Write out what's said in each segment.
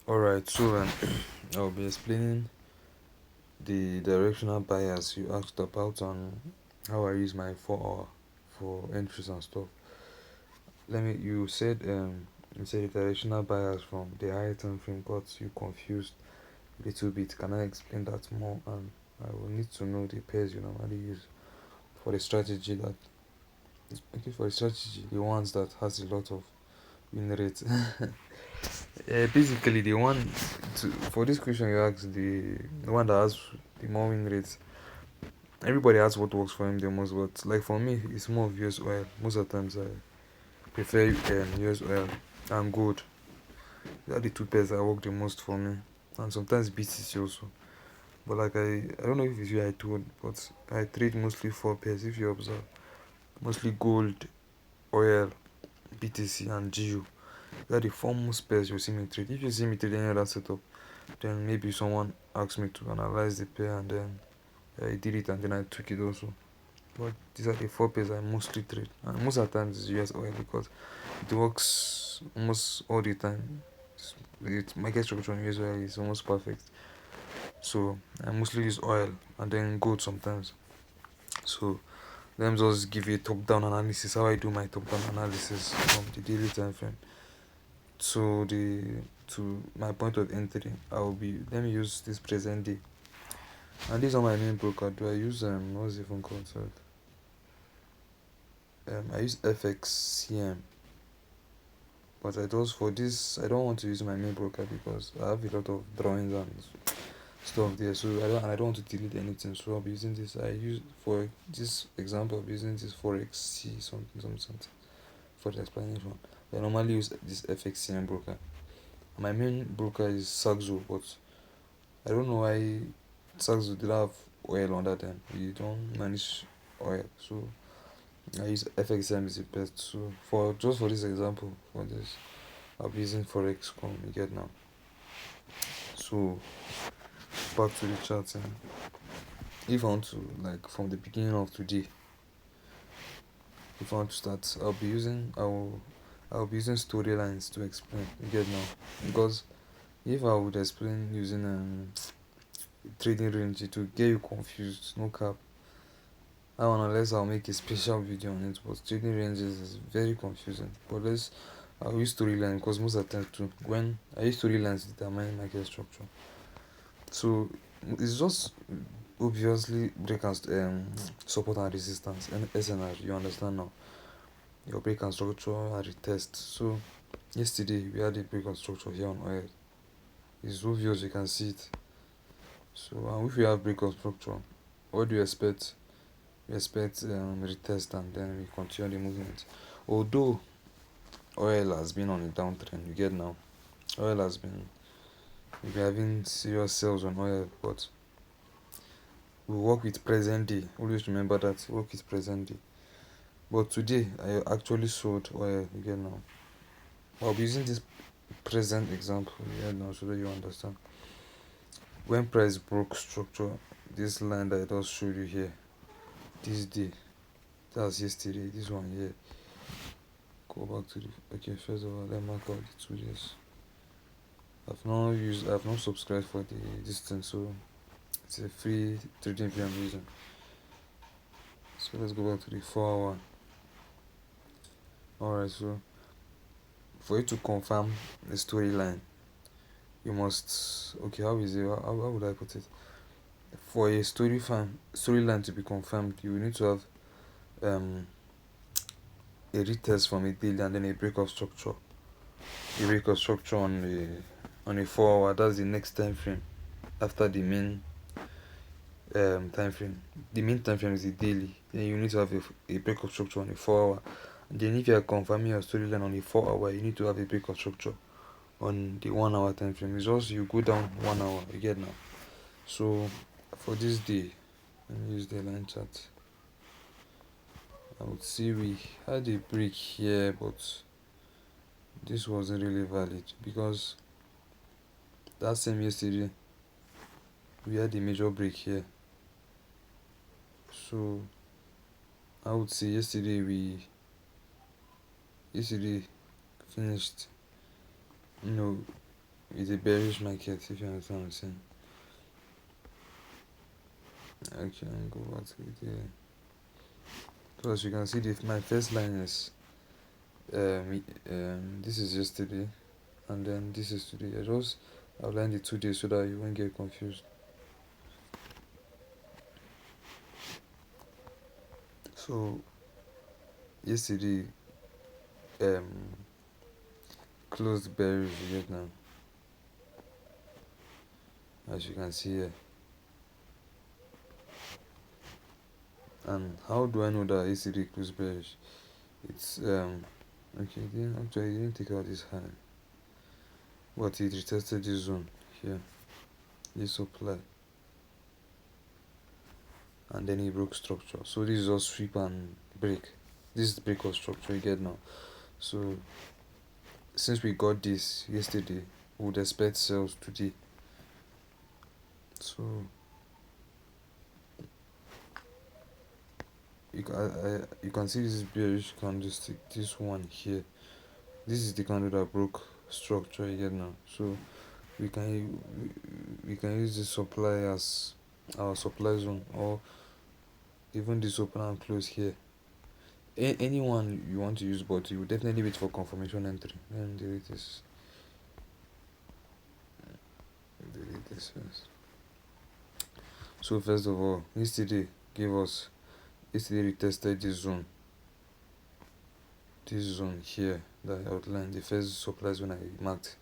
Alright, so I'll be explaining the directional bias you asked about and how I use my 4 hour for entries and stuff. You said the directional bias from the higher time frame got you confused a little bit. Can I explain that more? And I will need to know the pairs you normally use for the strategy that okay for the strategy, the ones that has a lot of win rate. Basically the one for this question you asked, the one that has the more win rates. Everybody has what works for him the most, but like for me, it's more of USOIL. Most of the times, I prefer USOIL and gold. They are the two pairs that work the most for me, and sometimes BTC also. But like I don't know if it's you I told, but I trade mostly 4 pairs. If you observe, mostly gold, oil, BTC, and GU. They are the four most pairs you see me trade. If you see me trade any other setup, then maybe someone asked me to analyze the pair, and then I did it, and then I took it also. But these are the 4 pairs I mostly trade, and most of the times it's US oil because it works almost all the time. Market structure on US oil is almost perfect, so I mostly use oil and then gold sometimes. So let me just give you a top-down analysis. How I do my top-down analysis from the daily time frame. So to my point of entry, let me use this present day, and this is on my main broker. Do I use what's the phone called? Sorry. I use FXCM, but for this I don't want to use my main broker because I have a lot of drawings and stuff there, so I don't want to delete anything, so I'll be using this. I use for this example, I'll be using this Forex C something for the explanation. I normally use this FXCM broker. My main broker is Saxo, but I don't know why Saxo did have oil on that end. We don't manage oil, so I use FXM is the best. So for this example, for this, I'll be using Forex.com. You get now. So back to the chat. If I want to, like, from the beginning of today, if I want to start, I'll be using storylines to explain. You get now, because if I would explain using trading range, it will get you confused. No cap. I want, unless I'll make a special video on it, but trading ranges is very confusing. But I'll use storyline because most of the time too, when I use storylines to determine market structure. So it's just obviously break and support and resistance and SNR. You understand now? Your break and structure and retest. So yesterday we had a break and structure here on oil. It's obvious, you can see it. So if we have break and structure, what do you expect? We expect retest and then we continue the movement. Although oil has been on a downtrend, you get now. Oil has been we've been having serious sales on oil, but we work with present day. Always remember that, work with present day. But today I actually sold oil, you get now. I'll be using this present example here now so that you understand. When price broke structure, this line that I just showed you here, this day, that's yesterday, this one here. Go back to the okay, first of all, let me mark out the 2 days. I've not subscribed for the this thing, so it's a free trading view I'm using. So let's go back to the 4 hour. Alright, so for you to confirm the storyline, you must how is it how would I put it? For a storyline to be confirmed, you need to have a retest from a daily and then a break of structure. A break of structure on a 4 hour, that's the next time frame after the main time frame. The main time frame is the daily. Then you need to have a break of structure on a 4 hour. And then if you are confirming your storyline on a 4 hour, you need to have a break of structure on the 1 hour time frame. It's just you go down 1 hour, you get now. So for this day, let me use the line chart. I would see we had a break here, but this wasn't really valid because that same yesterday we had a major break here. So I would say yesterday finished, it's a bearish market, if you understand what I'm saying. Okay, let me go back to it here. So as you can see, my first line is this is yesterday, and then this is today. I just outlined the 2 days so that you won't get confused. So yesterday closed bearish Vietnam, as you can see here. And how do I know that yesterday closed bearish? It's okay, it didn't take out this high, but it retested this zone here, this supply, and then it broke structure. So this is all sweep and break. This is the break of structure you get now. So since we got this yesterday, we would expect sales today. So you can see this bearish candlestick, this one here. This is the candle that broke structure you get now. So we can use this supply as our supply zone, or even this open and close here. Anyone you want to use, but you will definitely wait for confirmation entry. Let me delete this. Delete this first. So first of all, yesterday retested this zone here that I outlined, the first supply zone I marked,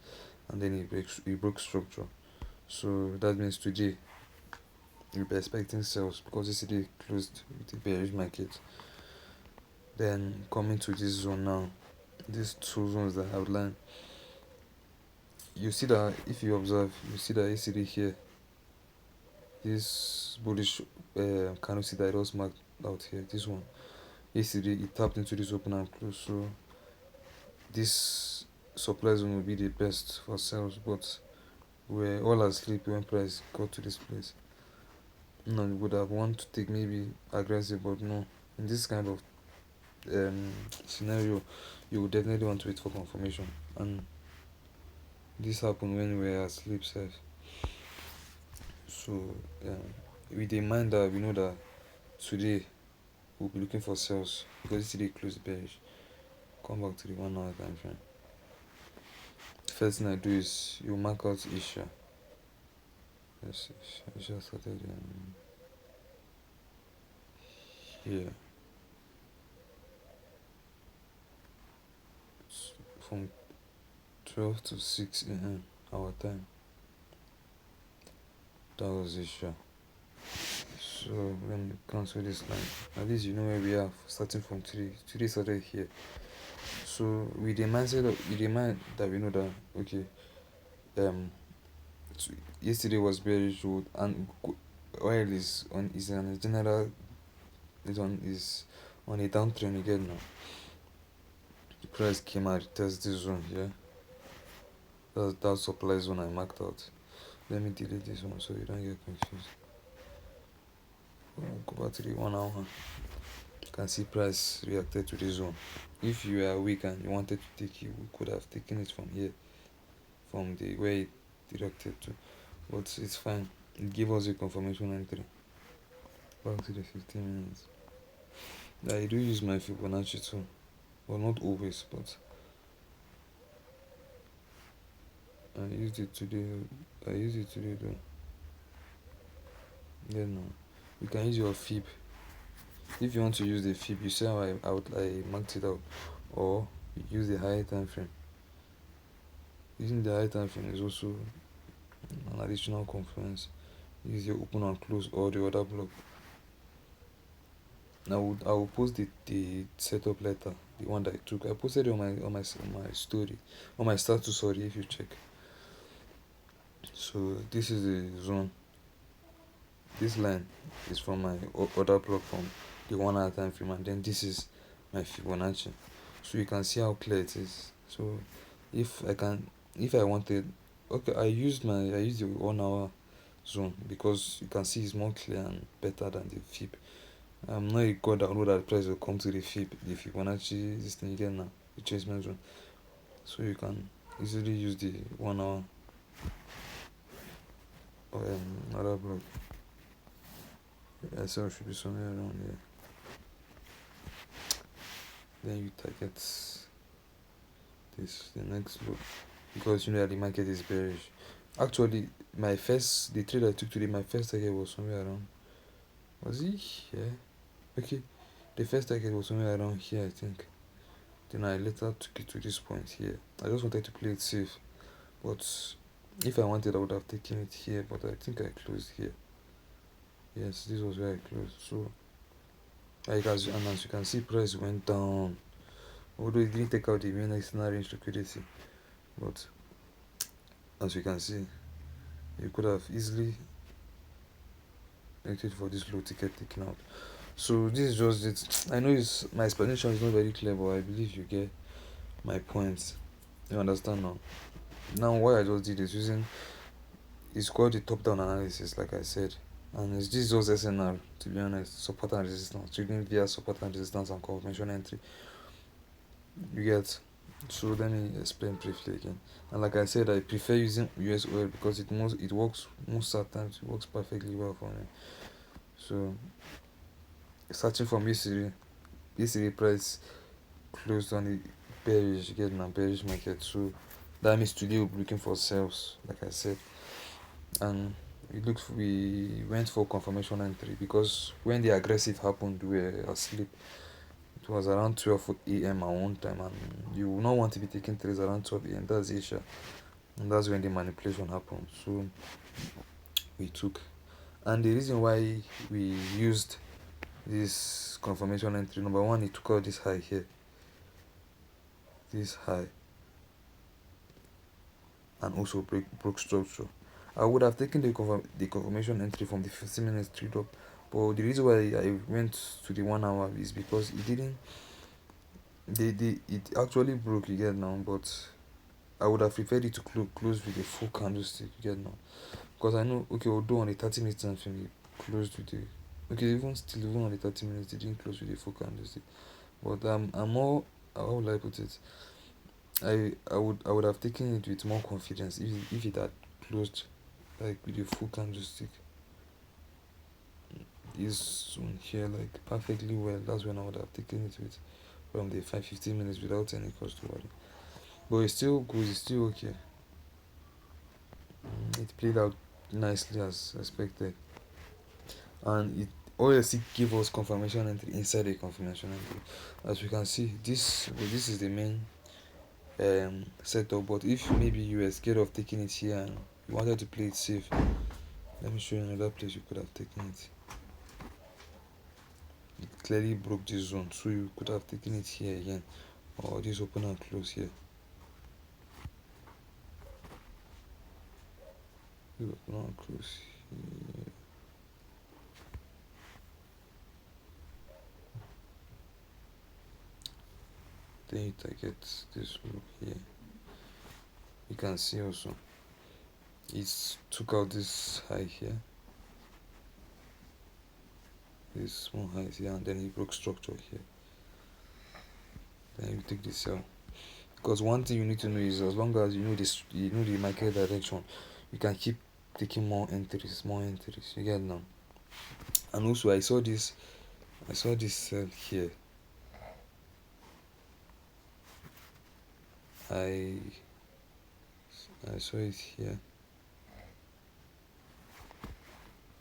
and then it broke structure. So that means today we'll be expecting sales, because yesterday closed with a bearish market. Then coming to this zone now, these 2 zones that I outlined, you see that if you observe, you see that yesterday here, this bullish candlestick that I just marked out here, this one, yesterday it tapped into this open and close. So this supply zone will be the best for sales, but we're all asleep when price got to this place. No, we would have wanted to take maybe aggressive, but no, in this kind of scenario, you would definitely want to wait for confirmation, and this happened when we were asleep safe. So with the mind that we know that today we'll be looking for sales, because today closed bearish. Come back to the 1 hour time frame. First thing I do is you mark out Asia. Yes, Asia started here from 12 to 6 a.m. our time. That was Asia. So let me cancel this line. At least you know where we are starting from today. Today started here. So with the mindset that we know that okay, yesterday was bearish, and oil is on a general is on a downtrend again now. The price came out, test this zone here. That supply zone I marked out. Let me delete this one so you don't get confused. Go back to the 1 hour. You can see price reacted to this zone. If you are weak and you wanted to take it, we could have taken it from here, from the way it directed to, but it's fine. It gave us a confirmation entry. Back to the 15 minutes. I do use my Fibonacci too, but not always, but I used it today though. Yeah, no, you can use your Fib. If you want to use the Fib, you see how I marked it out, or use the higher time frame. Using the higher time frame is also an additional confluence. Use your open and close or the other block. I will post the setup letter, the one that I took. I posted it on my story, on my status. Sorry, if you check. So this is the zone. This line is from my other block, from the 1 hour time frame, and then this is my Fibonacci. So you can see how clear it is. So if I wanted, okay, I used the 1 hour zone because you can see it's more clear and better than the Fib. I'm not a god that know that the price will come to the Fibonacci this thing again now, the chasement zone. So you can easily use the 1 hour another block. SL should be somewhere around here. Then you target this, the next block, because you know that the market is bearish. Actually, the trade I took today, my first target was somewhere around, was it here? Okay, the first target was somewhere around here, I think. Then I later took it to this point here. I just wanted to play it safe, but if I wanted I would have taken it here, but I think I closed here. Yes, this was where I closed. So as you can see, price went down, although it didn't take out the main SNR range liquidity, but as you can see, you could have easily waited for this low ticket taken out. So this is just it. I know my explanation is not very clear, but I believe you get my points. You understand now? Now what I just did is it's called the top-down analysis, like I said, and this is just SNR, to be honest, support and resistance, trading via support and resistance and confirmation entry. You get? So let me explain briefly again. And like I said, I prefer using USOIL because it works most of the times. It works perfectly well for me. So starting from yesterday price closed on the bearish, you get, now bearish market. So that means today we'll be looking for sales, like I said. And we went for confirmation entry because when the aggressive happened, we were asleep. It was around 12 a.m. at one time, and you will not want to be taking trades around 12 a.m. That's Asia, and that's when the manipulation happened. So we took, and the reason why we used this confirmation entry, number one, it took out this high here, this high, and also broke structure. I would have taken the confirmation entry from the 15 minutes trade up, but the reason why I went to the 1 hour is because it didn't. It actually broke, you get now, but I would have preferred it to close with a full candlestick, you get now, because I know, okay, although on the 30 minutes time frame it closed with a, okay, even on the 30 minutes it didn't close with a full candlestick, but I'm more, how would I put it, I would have taken it with more confidence if it had closed like with a full candlestick this one here, like perfectly well. That's when I would have taken it with from the 15 minutes without any cost to worry. But it's still good, it's still okay. It played out nicely as expected, and it OSC gave us confirmation entry inside the confirmation entry. As you can see, this is the main setup. But if maybe you were scared of taking it here and you wanted to play it safe, let me show you another place you could have taken it. It clearly broke this zone, so you could have taken it here again, or this open and close here. You open and close here. Then you target this look here. You can see also it took out this high here, this small high here, and then it broke structure here. Then you take the sell, because one thing you need to know is, as long as you know this, you know the market direction, you can keep taking more entries, you get now. And also I saw this sell here. I saw it here.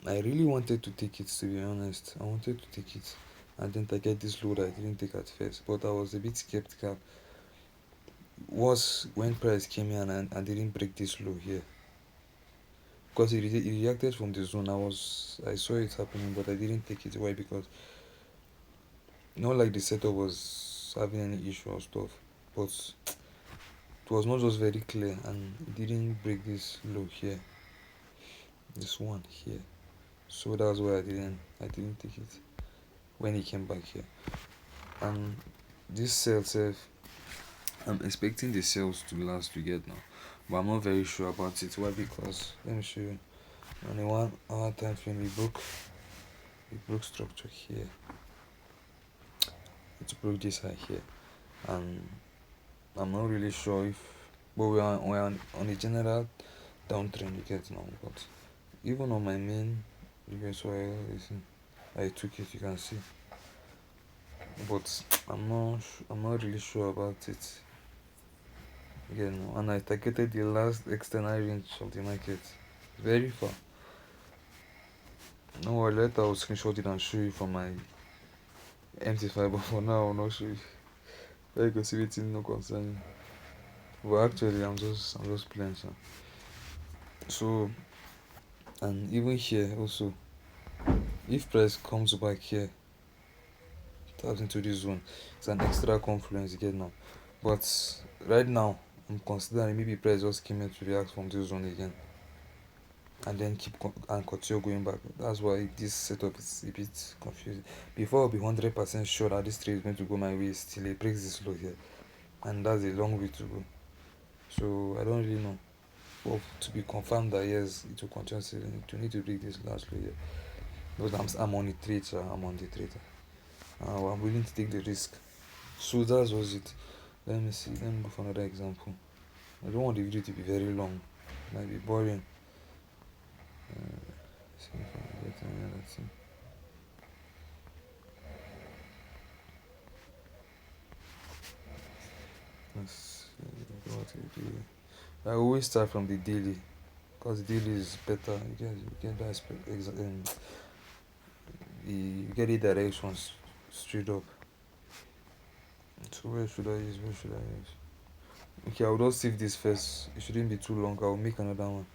I really wanted to take it, to be honest. I wanted to take it and then target this load I didn't take at first, but I was a bit skeptical. Was when price came in and didn't break this low here, because it reacted from the zone. I saw it happening, but I didn't take it. Why? Because not like the setup was having any issue or stuff, but it was not just very clear, and it didn't break this low here, this one here. So that's why I didn't take it when it came back here. And this sell self, I'm expecting the sales to last, to get now, but I'm not very sure about it. Why? Because let me show you. On a 1 hour time frame, it broke structure here, it broke this high here, and I'm not really sure if, but we're on a general downtrend, you get now, but even on my main USOIL, I took it, you can see, but I'm not really sure about it again. And I targeted the last external range of the market, very far. No worry, later I'll screenshot it and show you from my MT5, but for now I'll not show you. There you go, see it, no concern. But actually I'm just playing, so. And even here also, if price comes back here, taps into this zone, it's an extra confluence again now. But right now I'm considering maybe price just came in to react from this zone again and then and continue going back. That's why this setup is a bit confusing. Before I'll be 100% sure that this trade is going to go my way still it breaks this low here, and that's a long way to go. So I don't really know. But to be confirmed that yes, it will continue selling, to need to break this last low here. Because I'm on the trade, sir. I'm on the trade. I'm willing to take the risk. So that was it. Let me see. Let me go for another example. I don't want the video to be very long. It might be boring. See if I can get another thing. Let's see what we do. I always start from the daily because the daily is better. You get that you get the directions straight up. So where should I use? Okay, I'll just save this first. It shouldn't be too long. I'll make another one.